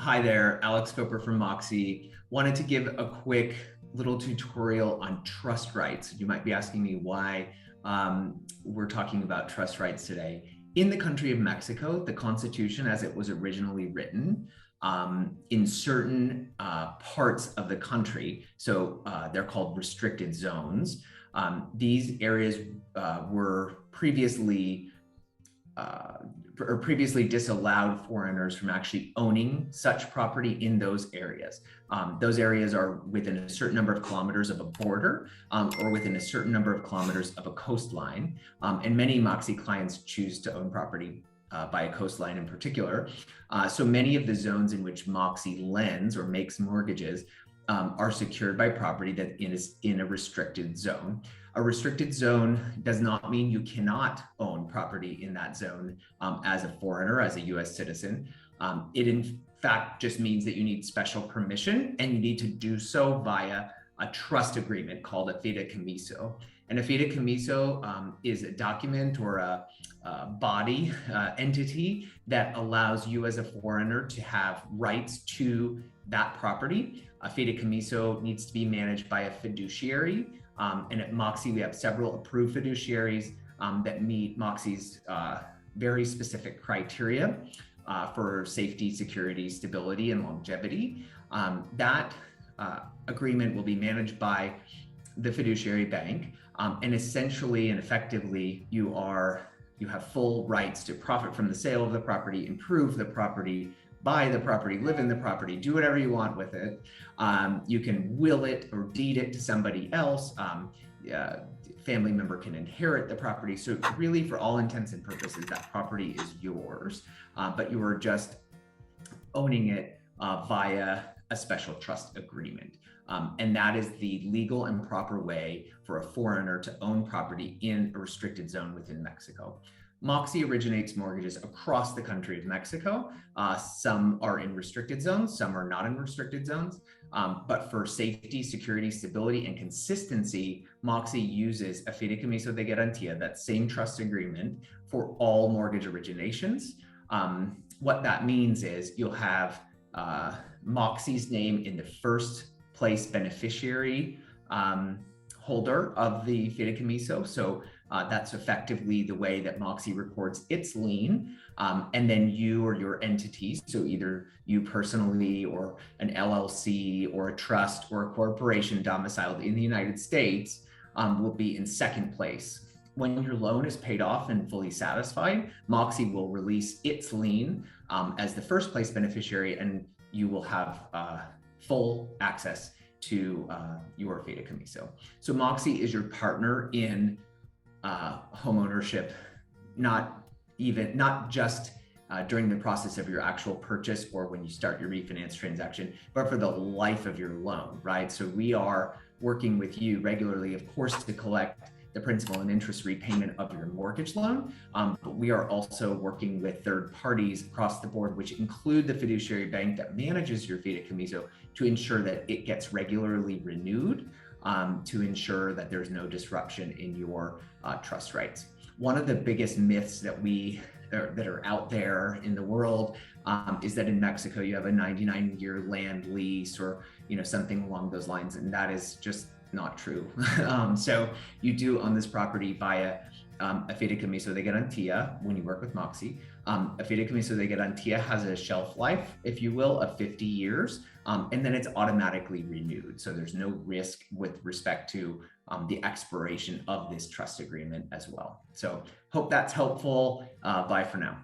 Hi there, Alex Coper from MoXi. Wanted to give a quick little tutorial on trust rights. You might be asking me why we're talking about trust rights today. In the country of Mexico, the Constitution, as it was originally written, in certain parts of the country, so they're called restricted zones, these areas were previously disallowed foreigners from actually owning such property in those areas. Those areas are within a certain number of kilometers of a border or within a certain number of kilometers of a coastline. And many MoXi clients choose to own property by a coastline in particular. So many of the zones in which MoXi lends or makes mortgages are secured by property that is in a restricted zone. A restricted zone does not mean you cannot own property in that zone as a foreigner, as a US citizen. It in fact just means that you need special permission, and you need to do so via a trust agreement called a Fideicomiso. And a Fideicomiso is a document or a body entity that allows you as a foreigner to have rights to that property. A Fideicomiso needs to be managed by a fiduciary. And at MoXi, we have several approved fiduciaries that meet MoXi's very specific criteria for safety, security, stability, and longevity. That agreement will be managed by the fiduciary bank. And essentially and effectively, you have full rights to profit from the sale of the property, improve the property, buy the property, live in the property, do whatever you want with it. You can will it or deed it to somebody else. Family member can inherit the property. So really, for all intents and purposes, that property is yours, but you are just owning it via a special trust agreement. And that is the legal and proper way for a foreigner to own property in a restricted zone within Mexico. MoXi originates mortgages across the country of Mexico. Some are in restricted zones, some are not in restricted zones. But for safety, security, stability, and consistency, MoXi uses a Fideicomiso de Garantía, that same trust agreement, for all mortgage originations. What that means is you'll have MoXi's name in the first place beneficiary holder of the Fideicomiso. So that's effectively the way that MoXi records its lien. And then you or your entities, so either you personally or an LLC or a trust or a corporation domiciled in the United States, will be in second place. When your loan is paid off and fully satisfied, MoXi will release its lien as the first place beneficiary, and you will have full access to your Fideicomiso. So MoXi is your partner in home ownership, not just during the process of your actual purchase or when you start your refinance transaction, but for the life of your loan, right? So we are working with you regularly, of course, to collect the principal and interest repayment of your mortgage loan. But we are also working with third parties across the board, which include the fiduciary bank that manages your Fideicomiso, to ensure that it gets regularly renewed, to ensure that there's no disruption in your trust rights. One of the biggest myths that are out there in the world is that in Mexico you have a 99-year land lease or something along those lines, and that is just not true. So you do own this property via a Fideicomiso de Garantía when you work with MoXi. A Fideicomiso de Garantía has a shelf life, if you will, of 50 years, and then it's automatically renewed. So there's no risk with respect to the expiration of this trust agreement as well. So hope that's helpful. Bye for now.